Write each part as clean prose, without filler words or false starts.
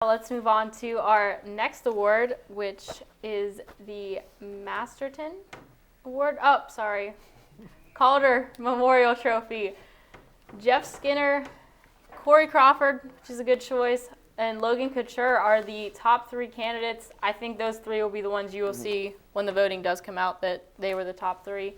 Let's move on to our next award, which is the Masterton Award. Calder Memorial Trophy. Jeff Skinner, Corey Crawford, which is a good choice, and Logan Couture are the top three candidates. I think those three will be the ones you will see when the voting does come out, that they were the top three.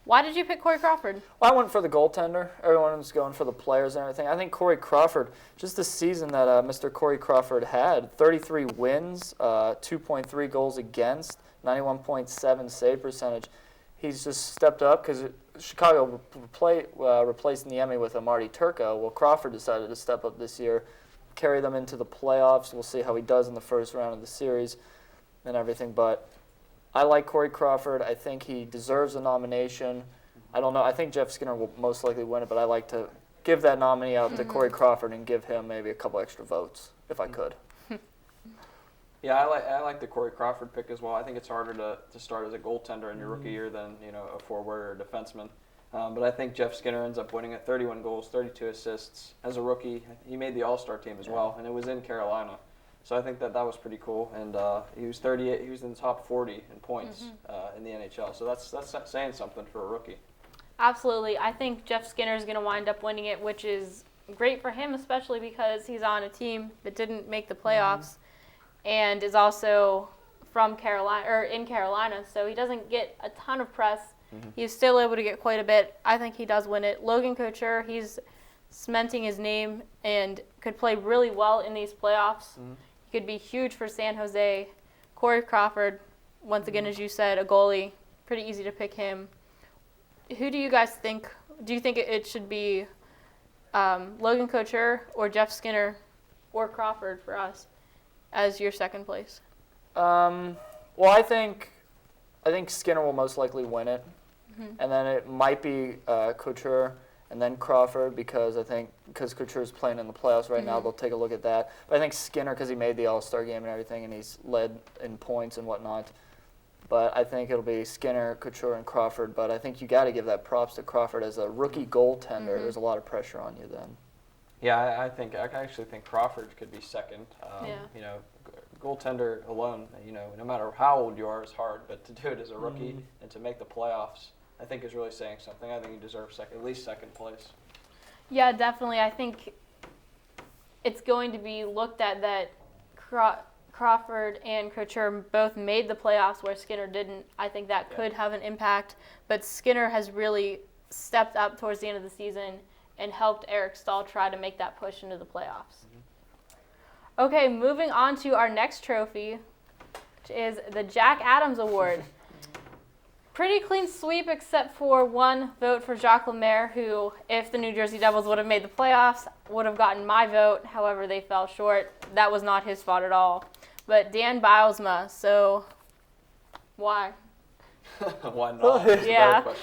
Why did you pick Corey Crawford? Well, I went for the goaltender. Everyone was going for the players and everything. I think Corey Crawford, just the season that Mr. Corey Crawford had, 33 wins, 2.3 goals against, 91.7 save percentage. He's just stepped up because Chicago replaced Niemi with a Marty Turco. Well, Crawford decided to step up this year, carry them into the playoffs. We'll see how he does in the first round of the series and everything, but I like Corey Crawford. I think he deserves a nomination. I don't know. I think Jeff Skinner will most likely win it, but I like to give that nominee out to Corey Crawford and give him maybe a couple extra votes if I could. Yeah, I like the Corey Crawford pick as well. I think it's harder to start as a goaltender in your rookie year than a forward or a defenseman. But I think Jeff Skinner ends up winning it. 31 goals, 32 assists as a rookie. He made the All-Star team as well, and it was in Carolina. So I think that was pretty cool, and he was 38. He was in the top 40 in points in the NHL. So that's saying something for a rookie. Absolutely. I think Jeff Skinner is going to wind up winning it, which is great for him, especially because he's on a team that didn't make the playoffs and is also from Carolina or in Carolina. So he doesn't get a ton of press. He's still able to get quite a bit. I think he does win it. Logan Couture, he's cementing his name and could play really well in these playoffs. Could be huge for San Jose. Corey Crawford, once again, as you said, a goalie. Pretty easy to pick him. Who do you guys think? Do you think it should be Logan Couture or Jeff Skinner or Crawford for us as your second place? Well, I think Skinner will most likely win it, and then it might be Couture and then Crawford because Couture is playing in the playoffs right now, they'll take a look at that. But I think Skinner, because he made the All-Star game and everything, and he's led in points and whatnot. But I think it'll be Skinner, Couture, and Crawford. But I think you got to give that props to Crawford as a rookie goaltender. There's a lot of pressure on you then. Yeah, I actually think Crawford could be second. Goaltender alone, no matter how old you are, is hard. But to do it as a rookie and to make the playoffs, I think is really saying something. I think he deserves at least second place. Yeah, definitely. I think it's going to be looked at that Crawford and Couture both made the playoffs where Skinner didn't. I think that could have an impact. But Skinner has really stepped up towards the end of the season and helped Eric Stahl try to make that push into the playoffs. Okay, moving on to our next trophy, which is the Jack Adams Award. Pretty clean sweep except for one vote for Jacques Lemaire, who, if the New Jersey Devils would have made the playoffs, would have gotten my vote. However, they fell short. That was not his fault at all. But Dan Bylsma, so why? Why not? That's Yeah. a better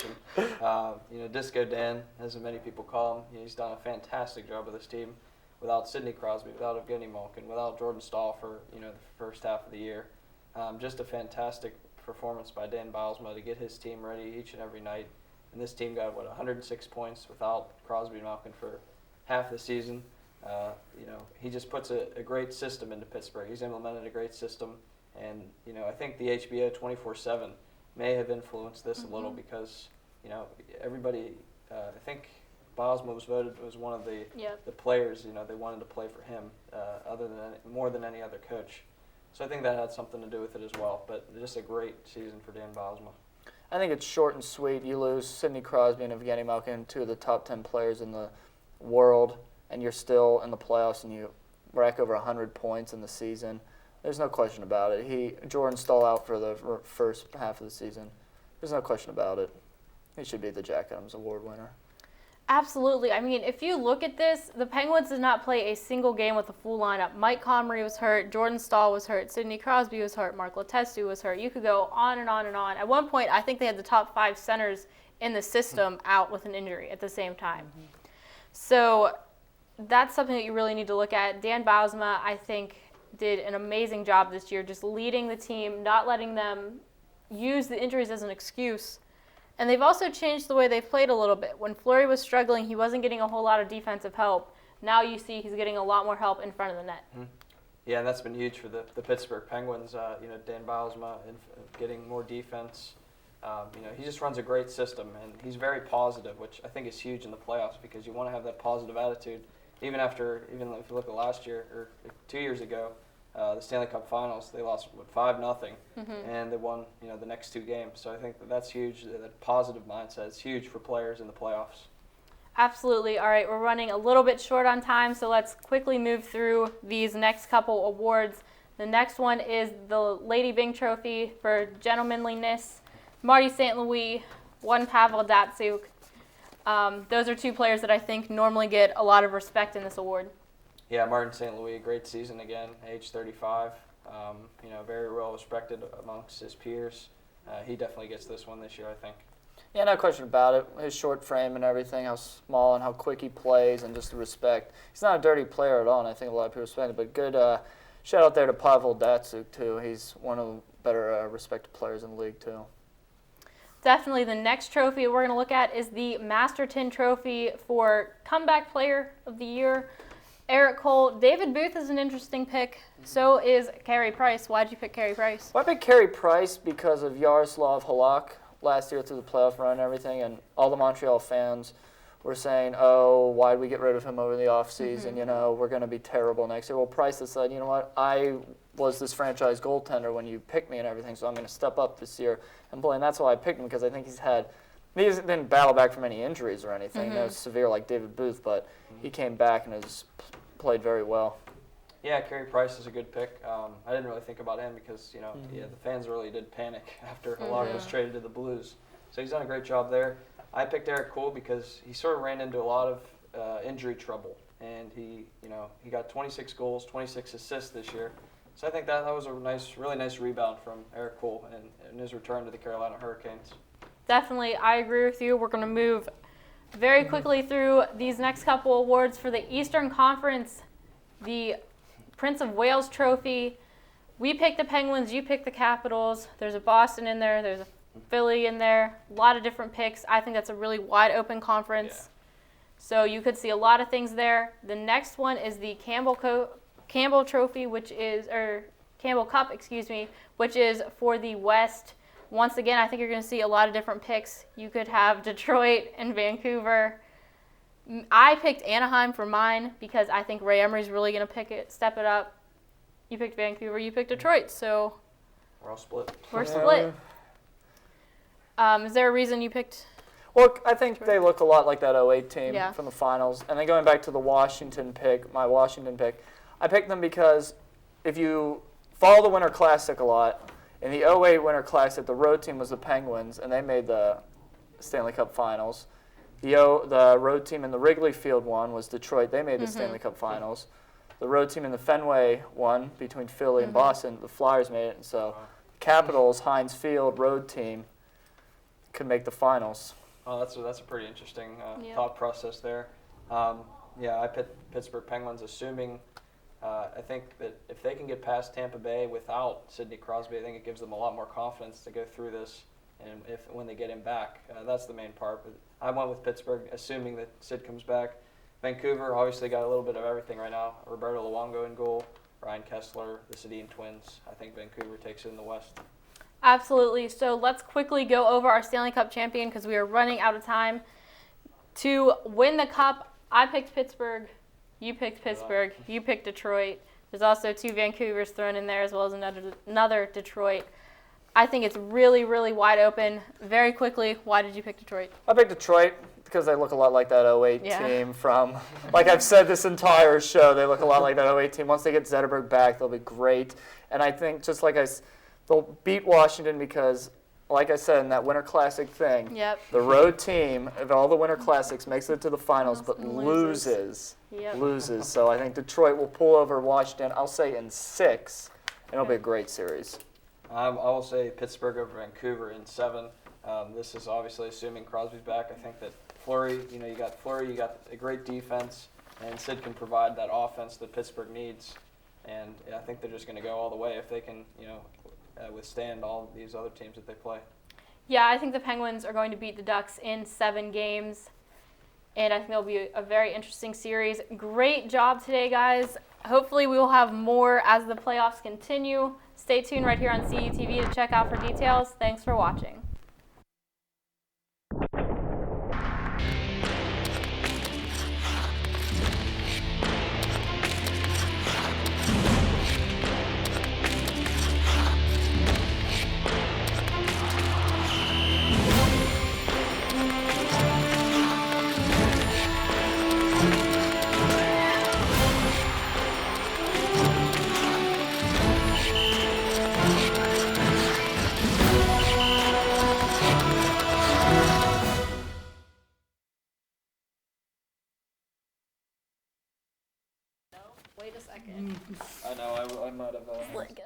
question. Disco Dan, as many people call him, he's done a fantastic job with this team. Without Sidney Crosby, without Evgeny Malkin, without Jordan Stahl for the first half of the year, just a fantastic performance by Dan Bylsma to get his team ready each and every night. And this team got 106 points without Crosby and Malkin for half the season. He just puts a great system into Pittsburgh. He's implemented a great system, and I think the HBO 24/7 may have influenced this a little because everybody. I think Bylsma was voted as one of the players. They wanted to play for him more than any other coach. So I think that had something to do with it as well. But just a great season for Dan Bylsma. I think it's short and sweet. You lose Sidney Crosby and Evgeny Malkin, two of the top 10 players in the world, and you're still in the playoffs and you rack over 100 points in the season. There's no question about it. Jordan Stahl out for the first half of the season. There's no question about it. He should be the Jack Adams Award winner. Absolutely. I mean, if you look at this, the Penguins did not play a single game with a full lineup. Mike Comrie was hurt, Jordan Stahl was hurt, Sidney Crosby was hurt, Mark Letestu was hurt. You could go on and on and on. At one point, I think they had the top 5 centers in the system out with an injury at the same time. So that's something that you really need to look at. Dan Bylsma, I think, did an amazing job this year, just leading the team, not letting them use the injuries as an excuse. And they've also changed the way they've played a little bit. When Fleury was struggling, he wasn't getting a whole lot of defensive help. Now you see he's getting a lot more help in front of the net. Yeah, and that's been huge for the Pittsburgh Penguins. Dan Bylsma getting more defense. He just runs a great system, and he's very positive, which I think is huge in the playoffs because you want to have that positive attitude. Even if you look at last year or 2 years ago, the Stanley Cup Finals, they lost 5-0, and they won the next 2 games. So I think that's huge. That positive mindset is huge for players in the playoffs. Absolutely. All right, we're running a little bit short on time, so let's quickly move through these next couple awards. The next one is the Lady Byng Trophy for gentlemanliness. Marty St. Louis, one Pavel Datsyuk. Those are 2 players that I think normally get a lot of respect in this award. Yeah, Martin St. Louis, great season again, age 35. Very well respected amongst his peers. He definitely gets this one this year, I think. Yeah, no question about it. His short frame and everything, how small and how quick he plays, and just the respect. He's not a dirty player at all, and I think a lot of people respect him. But good shout out there to Pavel Datsyuk, too. He's one of the better respected players in the league, too. Definitely the next trophy we're going to look at is the Masterton Trophy for Comeback Player of the Year. Eric Cole. David Booth is an interesting pick. So is Carey Price. Why did you pick Carey Price? Well, I picked Carey Price because of Yaroslav Halak last year through the playoff run and everything, and all the Montreal fans were saying, oh, why did we get rid of him over the offseason? We're going to be terrible next year. Well, Price decided, you know what, I was this franchise goaltender when you picked me and everything, so I'm going to step up this year and play. And that's why I picked him, because I think he didn't battle back from any injuries or anything. No severe like David Booth, but he came back and has played very well. Yeah, Carey Price is a good pick. I didn't really think about him because, the fans really did panic after Halak was traded to the Blues. So he's done a great job there. I picked Eric Cole because he sort of ran into a lot of injury trouble. And he got 26 goals, 26 assists this year. So I think that was a really nice rebound from Eric Cole in his return to the Carolina Hurricanes. Definitely, I agree with you. We're going to move very quickly through these next couple awards for the Eastern Conference. The Prince of Wales Trophy. We picked the Penguins, you picked the Capitals. There's a Boston in there, there's a Philly in there. A lot of different picks. I think that's a really wide open conference. Yeah. So you could see a lot of things there. The next one is the Campbell Trophy, Campbell Cup, which is for the West. Once again, I think you're going to see a lot of different picks. You could have Detroit and Vancouver. I picked Anaheim for mine because I think Ray Emery's really going to step it up. You picked Vancouver, you picked Detroit, so we're all split. We're split. Is there a reason you picked? Well, I think Detroit? They look a lot like that 08 team from the finals. And then going back to the Washington pick, my Washington pick, I picked them because if you follow the Winter Classic a lot, in the 08 Winter Classic, the road team was the Penguins, and they made the Stanley Cup Finals. The road team in the Wrigley Field one was Detroit. They made the Stanley Cup Finals. The road team in the Fenway one between Philly and Boston, the Flyers made it. And so Capitals, Heinz Field, road team could make the finals. Oh, that's a pretty interesting thought process there. I picked Pittsburgh Penguins, assuming I think that if they can get past Tampa Bay without Sidney Crosby, I think it gives them a lot more confidence to go through this. And when they get him back, that's the main part. But I went with Pittsburgh, assuming that Sid comes back. Vancouver obviously got a little bit of everything right now. Roberto Luongo in goal, Ryan Kessler, the Sedin twins. I think Vancouver takes it in the West. Absolutely. So let's quickly go over our Stanley Cup champion because we are running out of time. To win the Cup, I picked Pittsburgh. You picked Pittsburgh. You picked Detroit. There's also 2 Vancouvers thrown in there as well as another Detroit. I think it's really, really wide open. Very quickly, why did you pick Detroit? I picked Detroit because they look a lot like that 08 team from, like I've said this entire show, they look a lot like that 08 team. Once they get Zetterberg back, they'll be great. And I think just like they'll beat Washington because, like I said in that Winter Classic thing, the road team of all the Winter Classics makes it to the finals but loses. Loses. So I think Detroit will pull over Washington, I'll say in 6, and it'll be a great series. I will say Pittsburgh over Vancouver in 7. This is obviously assuming Crosby's back. I think that Fleury, you got a great defense, and Sid can provide that offense that Pittsburgh needs. And I think they're just going to go all the way if they can, withstand all these other teams that they play. Yeah, I think the Penguins are going to beat the Ducks in 7 games, and I think it'll be a very interesting series. Great job today, guys. hopefully we will have more as the playoffs continue. Stay tuned right here on CUTV to check out for details. Thanks for watching. Wait a second. I know, I might have.